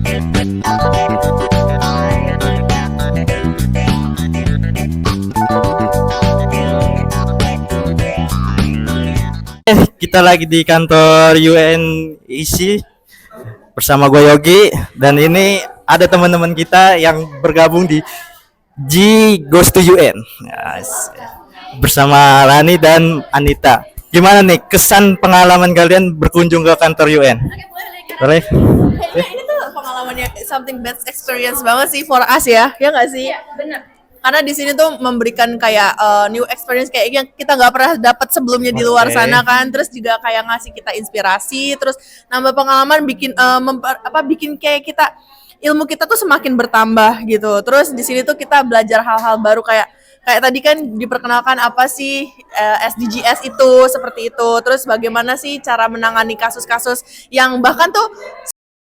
Kita lagi di kantor UNEC bersama gue Yogi, dan ini ada teman-teman kita yang bergabung di G Goes to UN. Yes. Bersama Rani dan Anita. Gimana nih kesan pengalaman kalian berkunjung ke kantor UN? Boleh? Kayaknya ini tuh pengalamannya something best experience banget sih for us ya nggak sih? Iya, benar. Karena di sini tuh memberikan kayak new experience kayak yang kita nggak pernah dapat sebelumnya di luar sana kan. Terus juga kayak ngasih kita inspirasi, terus nambah pengalaman, bikin bikin kayak kita ilmu kita tuh semakin bertambah gitu. Terus di sini tuh kita belajar hal-hal baru kayak tadi kan diperkenalkan apa sih SDGs itu seperti itu. Terus bagaimana sih cara menangani kasus-kasus yang bahkan tuh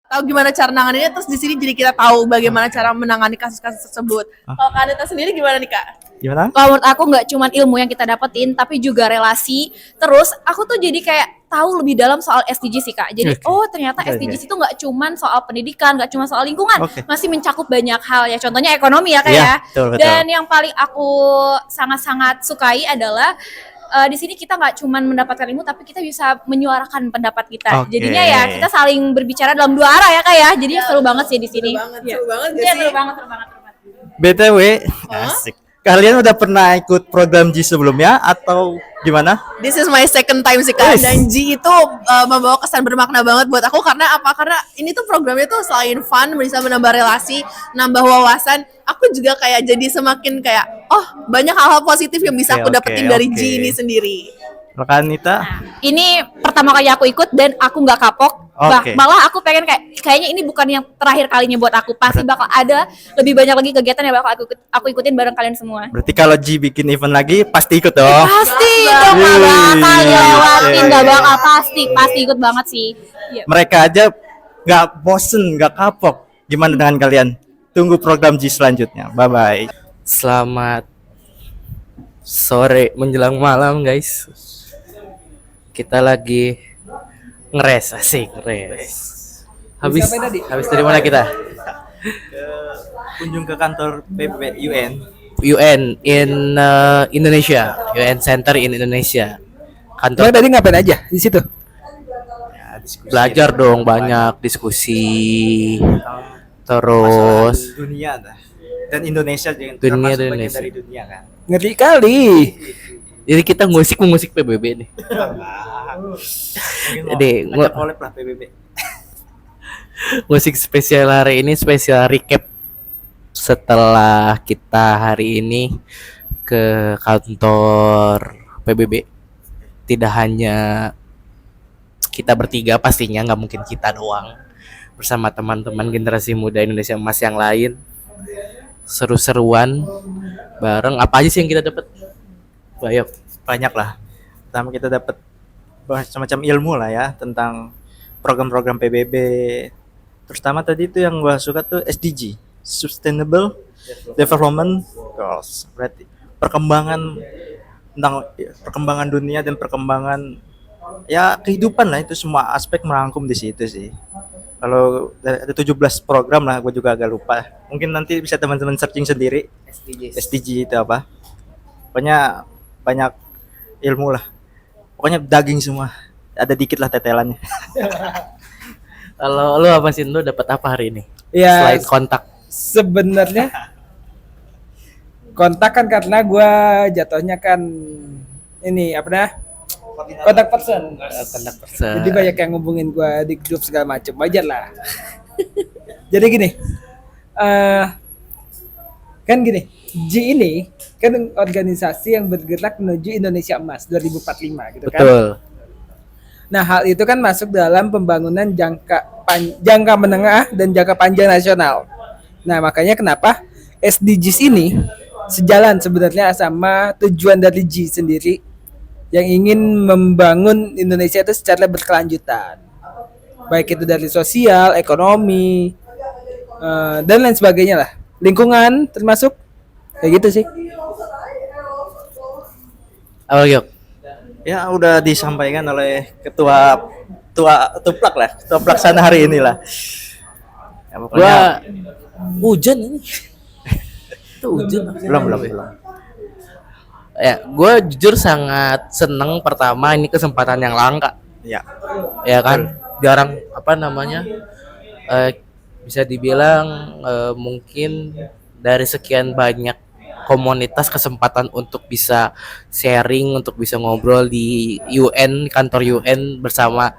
tahu gimana cara menanganinya, terus di sini jadi kita tahu bagaimana cara menangani kasus-kasus tersebut. Kalau Kak Anita sendiri gimana nih Kak? Gimana? Kalau menurut aku nggak cuma ilmu yang kita dapetin, tapi juga relasi. Terus aku tuh jadi kayak tahu lebih dalam soal SDGs sih Kak. Jadi ternyata SDGs itu nggak cuma soal pendidikan, nggak cuma soal lingkungan, masih mencakup banyak hal ya. Contohnya ekonomi ya Kak ya. Betul. Dan yang paling aku sangat-sangat sukai adalah di sini kita nggak cuma mendapatkan ilmu, tapi kita bisa menyuarakan pendapat kita. Jadinya ya kita saling berbicara dalam dua arah ya Kak ya. Jadi seru banget sih di sini. Seru banget Iya, seru banget. BTW, asik. Kalian udah pernah ikut program G sebelumnya atau gimana? This is my second time sih Kak. Dan G itu membawa kesan bermakna banget buat aku. Karena apa? Karena ini tuh programnya tuh selain fun, bisa menambah relasi, nambah wawasan. Aku juga kayak jadi semakin kayak, oh banyak hal-hal positif yang bisa aku dapetin dari G ini sendiri. Rekan Nita? Ini pertama kali aku ikut dan aku nggak kapok. Malah aku pengen kayaknya ini bukan yang terakhir kalinya buat aku. Pasti bakal ada lebih banyak lagi kegiatan yang bakal aku ikutin bareng kalian semua. Berarti kalau G bikin event lagi pasti ikut dong? Pasti dong, nggak bakal lewatin, nggak bakal, pasti ikut banget sih. Mereka aja nggak bosen, nggak kapok. Gimana dengan kalian? Tunggu program G selanjutnya. Bye-bye. Selamat sore menjelang malam guys. Kita lagi ngeres, asik ngeres. Habis dari mana kita? Kunjung ke kantor PBB UN. UN in Indonesia, UN Center in Indonesia. Kantor. Tadi ngapain aja di situ? Ya, Belajar dong, banyak diskusi. Terus dunia dah. Dan Indonesia juga dunia bagian dari dunia kan. Ngeri kali. Jadi kita musik PBB nih. Jadi collab lah PBB. Musik spesial hari ini spesial recap setelah kita hari ini ke kantor PBB. Tidak hanya kita bertiga, pastinya nggak mungkin kita doang, bersama teman-teman generasi muda Indonesia Emas yang lain. Seru-seruan bareng. Apa aja sih yang kita dapat? Banyak lah. Pertama kita dapat semacam ilmu lah ya tentang program-program PBB. Terutama tadi itu yang gua suka tuh SDG, Sustainable Development Goals. Berarti perkembangan dunia dan perkembangan ya kehidupan lah, itu semua aspek merangkum di situ sih. Kalau ada 17 program lah, gue juga agak lupa. Mungkin nanti bisa teman-teman searching sendiri SDG itu apa. Pokoknya banyak ilmu lah. Pokoknya daging semua. Ada dikit lah tetelannya. Kalau lu apa sih, lu dapat apa hari ini? Ya, selain kontak. Sebenarnya kontak kan karena gue jatuhnya kan ini apa namanya? Kontak person. Jadi banyak yang ngubungin gue di grup segala macam, wajar lah. Jadi gini, kan gini, G ini kan organisasi yang bergerak menuju Indonesia Emas 2045 gitu kan. Betul. Nah, hal itu kan masuk dalam pembangunan jangka menengah dan jangka panjang nasional. Nah, makanya kenapa SDGs ini sejalan sebenarnya sama tujuan dari G sendiri yang ingin membangun Indonesia itu secara berkelanjutan. Baik itu dari sosial, ekonomi, dan lain sebagainya lah. Lingkungan termasuk kayak gitu sih. Apa Yok? Ya udah disampaikan oleh ketua pelaksana hari inilah. Ya, pokoknya Gua hujan ini. Itu hujan. belum. Ya, gue jujur sangat seneng pertama ini kesempatan yang langka. Ya, Ya kan, jarang apa namanya, bisa dibilang mungkin dari sekian banyak komunitas kesempatan untuk bisa sharing, untuk bisa ngobrol di UN, kantor UN bersama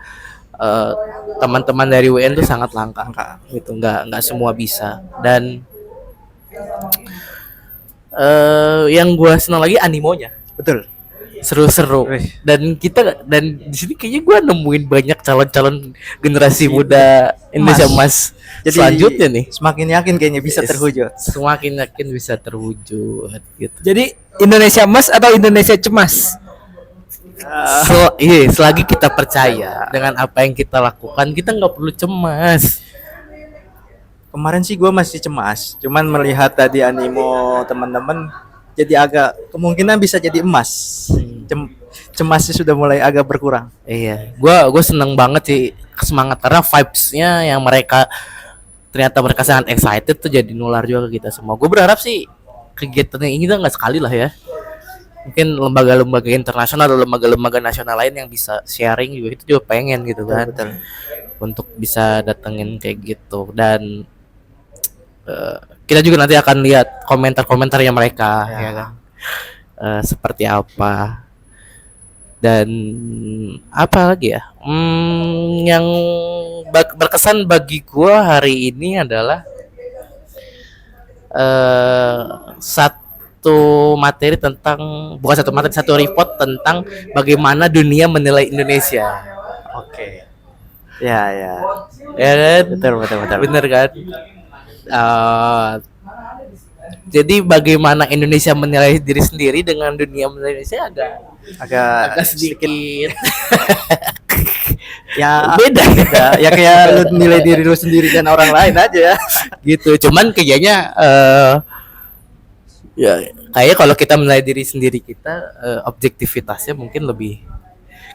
teman-teman dari UN itu sangat langka gitu, nggak semua bisa. Dan yang gue senang lagi animonya, betul. seru-seru. Wih. Dan di sini kayaknya gue nemuin banyak calon-calon generasi muda Indonesia Emas selanjutnya nih. Semakin yakin kayaknya bisa terwujud. Semakin yakin bisa terwujud gitu. Jadi Indonesia emas atau Indonesia cemas? Iya, selagi kita percaya dengan apa yang kita lakukan, kita nggak perlu cemas. Kemarin sih gue masih cemas, cuman melihat tadi animo teman-teman jadi agak kemungkinan bisa jadi emas. Cemasnya sudah mulai agak berkurang. Iya, gua seneng banget sih semangat karena vibes-nya yang ternyata mereka sangat excited tuh jadi nular juga ke kita semua. Gue berharap sih kegiatan yang ini tuh nggak sekali lah ya. Mungkin lembaga-lembaga internasional atau lembaga-lembaga nasional lain yang bisa sharing juga, itu juga pengen gitu kan. Betul. Untuk bisa datengin kayak gitu. Dan kita juga nanti akan lihat komentar-komentarnya mereka ya kan. Seperti apa. Dan apa lagi ya? Yang berkesan bagi gua hari ini adalah satu report tentang bagaimana dunia menilai Indonesia. Oke. Ya. Ya kan? Betul. Bener kan? Jadi bagaimana Indonesia menilai diri sendiri dengan dunia menilai Indonesia agak sedikit Ya beda. ya kayak lu nilai diri lu sendiri dan orang lain aja. Gitu. Cuman kayaknya ya kayak kalau kita menilai diri sendiri kita objektivitasnya mungkin lebih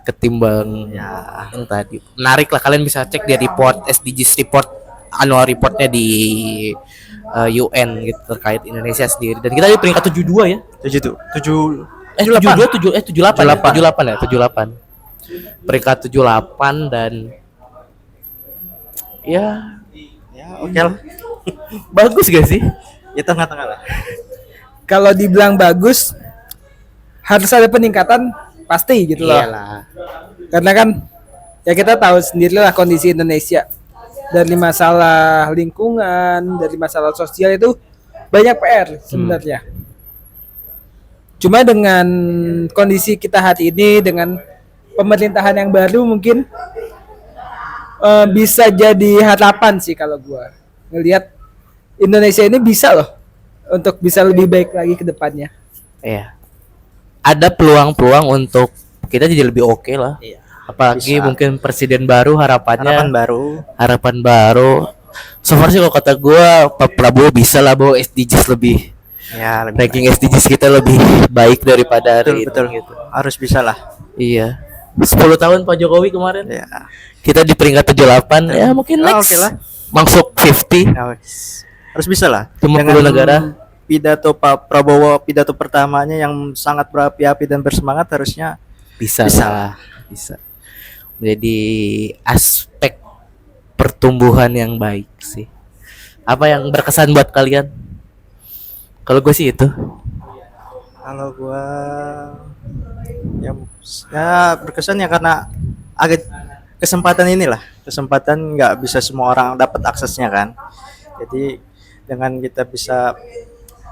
ketimbang yang tadi. Menarik lah, kalian bisa cek di report SDGs report, annual reportnya di UN gitu terkait Indonesia sendiri. Dan kita di peringkat 72 ya. 78. Peringkat 78 dan ya Oke lah. bagus gak sih? Ya tengah-tengah lah. Kalau dibilang bagus, harus ada peningkatan pasti gitu loh. Iyalah. Karena kan ya kita tahu sendiri lah kondisi Indonesia, dari masalah lingkungan, dari masalah sosial itu banyak PR sebenarnya. Cuma dengan kondisi kita hari ini, dengan pemerintahan yang baru mungkin bisa jadi harapan sih kalau gua ngelihat Indonesia ini bisa loh untuk bisa lebih baik lagi ke depannya. Iya. Ada peluang-peluang untuk kita jadi lebih oke lah. Iya. Apalagi Bisa. mungkin presiden baru, harapan Harapan baru. baru. So far sih kalau kata gua Pak Prabowo bisa lah bawa SDGs lebih. Ya, lebih Ranking SDGs kita lebih baik daripada hari betul. ini gitu. Harus bisa lah. Iya. 10 tahun Pak Jokowi kemarin. Ya. Kita di peringkat 78. Ya mungkin next. Oke lah. Masuk 50. Ya, harus bisa lah. 50 negara. Pidato Pak Prabowo, pidato pertamanya yang sangat berapi-api dan bersemangat, harusnya Bisa Bisa. lah. Bisa. Jadi aspek pertumbuhan yang baik sih. Apa yang berkesan buat kalian? Kalau gue sih itu. kalau gua ya berkesan ya karena agak kesempatan nggak bisa semua orang dapat aksesnya kan. Jadi dengan kita bisa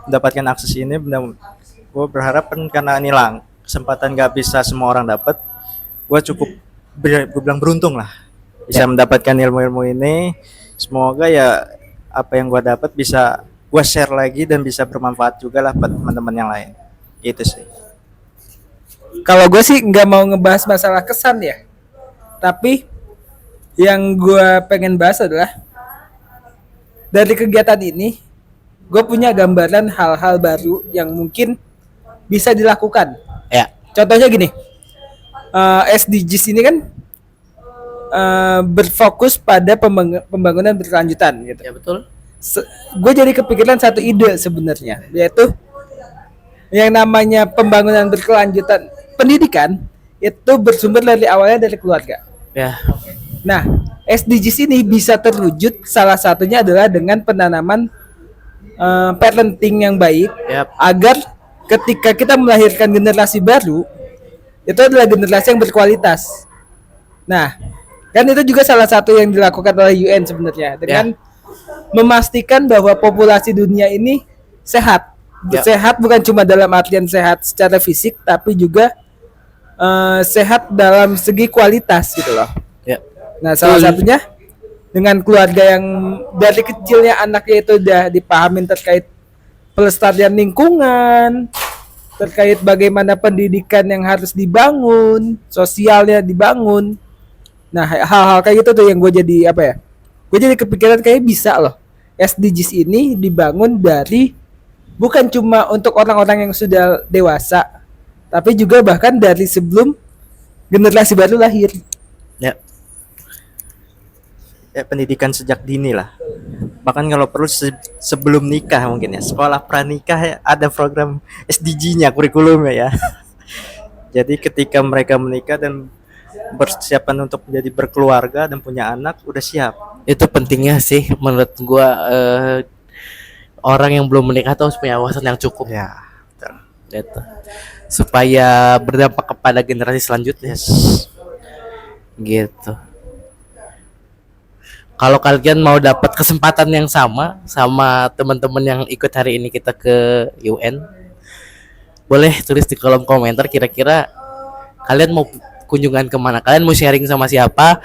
mendapatkan akses ini, gue berharap kan karena ini lah kesempatan nggak bisa semua orang dapat, gue cukup gue bilang beruntung lah bisa mendapatkan ilmu-ilmu ini. Semoga ya apa yang gue dapat bisa gue share lagi dan bisa bermanfaat juga lah buat teman-teman yang lain. Itu sih. Kalau gue sih nggak mau ngebahas masalah kesan ya, tapi yang gue pengen bahas adalah dari kegiatan ini gue punya gambaran hal-hal baru yang mungkin bisa dilakukan. Ya. Contohnya gini, SDGs ini kan berfokus pada pembangunan berkelanjutan gitu. Ya betul. Gue jadi kepikiran satu ide sebenarnya, yaitu yang namanya pembangunan berkelanjutan pendidikan itu bersumber dari awalnya dari keluarga. Ya. Nah, SDGs ini bisa terwujud salah satunya adalah dengan penanaman parenting yang baik, Yap. agar ketika kita melahirkan generasi baru itu adalah generasi yang berkualitas. Nah, kan itu juga salah satu yang dilakukan oleh UN sebenarnya dengan memastikan bahwa populasi dunia ini sehat. Ya. Sehat bukan cuma dalam artian sehat secara fisik, tapi juga sehat dalam segi kualitas gitu loh. Ya. Nah, salah satunya dengan keluarga yang dari kecilnya anaknya itu udah dipahamin terkait pelestarian lingkungan, terkait bagaimana pendidikan yang harus dibangun, sosialnya dibangun. Nah, hal-hal kayak gitu tuh yang gue jadi apa ya? Gue jadi kepikiran kayak bisa loh SDGs ini dibangun dari bukan cuma untuk orang-orang yang sudah dewasa, tapi juga bahkan dari sebelum generasi baru lahir. Ya. Ya, pendidikan sejak dini lah. Bahkan kalau perlu sebelum nikah mungkin ya, sekolah pranikah ya, ada program SDG-nya, kurikulumnya ya. Jadi ketika mereka menikah dan persiapan untuk menjadi berkeluarga dan punya anak udah siap. Itu pentingnya sih menurut gua, orang yang belum menikah tuh harus punya wawasan yang cukup. Ya. Betul. Gitu. Supaya berdampak kepada generasi selanjutnya. Gitu. Kalau kalian mau dapat kesempatan yang sama teman-teman yang ikut hari ini kita ke UN, boleh tulis di kolom komentar kira-kira kalian mau kunjungan kemana, kalian mau sharing sama siapa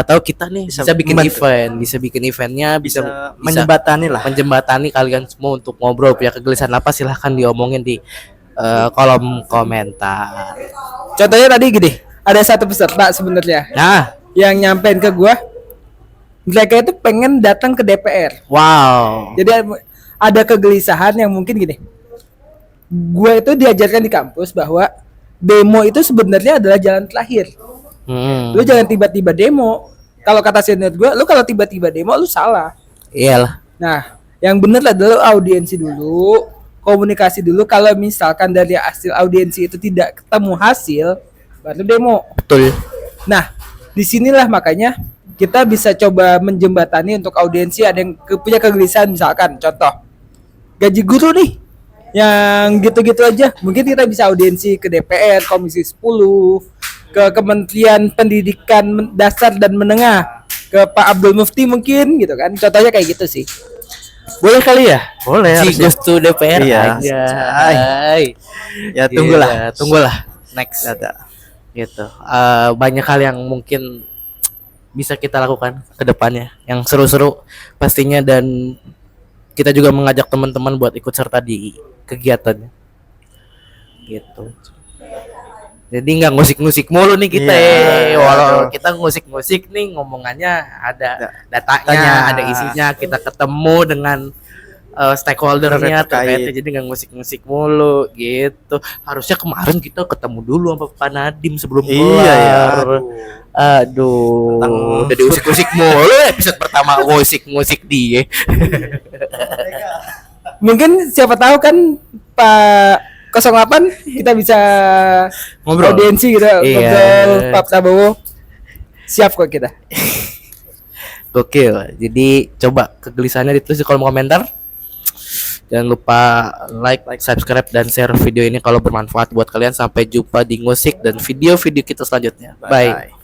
tahu kita nih bisa bikin event, bisa bikin eventnya, bisa menjembatani kalian semua untuk ngobrol, punya kegelisahan apa silahkan diomongin di kolom komentar. Contohnya tadi gini, ada satu peserta sebenarnya Nah, yang nyampein ke gua, mereka itu pengen datang ke DPR. wow. Jadi ada kegelisahan yang mungkin gini. Gue itu diajarkan di kampus bahwa demo itu sebenarnya adalah jalan terakhir. Lu jangan tiba-tiba demo. Kalau kata senior gue, lu kalau tiba-tiba demo lu salah. Iyalah. Nah, yang benar adalah audiensi dulu, komunikasi dulu. Kalau misalkan dari hasil audiensi itu tidak ketemu hasil, baru demo. Betul. Nah, disinilah makanya kita bisa coba menjembatani untuk audiensi ada yang punya kegelisahan, misalkan contoh gaji guru nih yang gitu-gitu aja, mungkin kita bisa audiensi ke DPR, Komisi 10, ke Kementerian Pendidikan Dasar dan Menengah, ke Pak Abdul Mufti mungkin gitu kan, contohnya kayak gitu sih. Boleh kali ya? Boleh. Si Gus to DPR Iya. aja. Ya Tunggulah next. Ada. Gitu. Banyak hal yang mungkin bisa kita lakukan ke depannya yang seru-seru pastinya, dan kita juga mengajak teman-teman buat ikut serta di kegiatannya. Gitu. Jadi nggak ngusik-ngusik mulu nih kita walau kita ngusik-ngusik nih ngomongannya ada datanya, ada isinya, kita ketemu dengan stakeholdernya terkait, jadi nggak ngusik-ngusik mulu gitu. Harusnya kemarin kita ketemu dulu sama Pak Nadim sebelum kelar. Aduh, udah diusik-usik mulu episode pertama ngusik-ngusik dia. Mungkin siapa tahu kan Pak 08 kita bisa Ngobrol. audiensi gitu, ngobrol Pak Prabowo. Siap kok kita. Gokil. Jadi coba kegelisahannya ditulis di kolom komentar. Jangan lupa like, subscribe, dan share video ini kalau bermanfaat buat kalian. Sampai jumpa di ngusik dan video-video kita selanjutnya. Bye.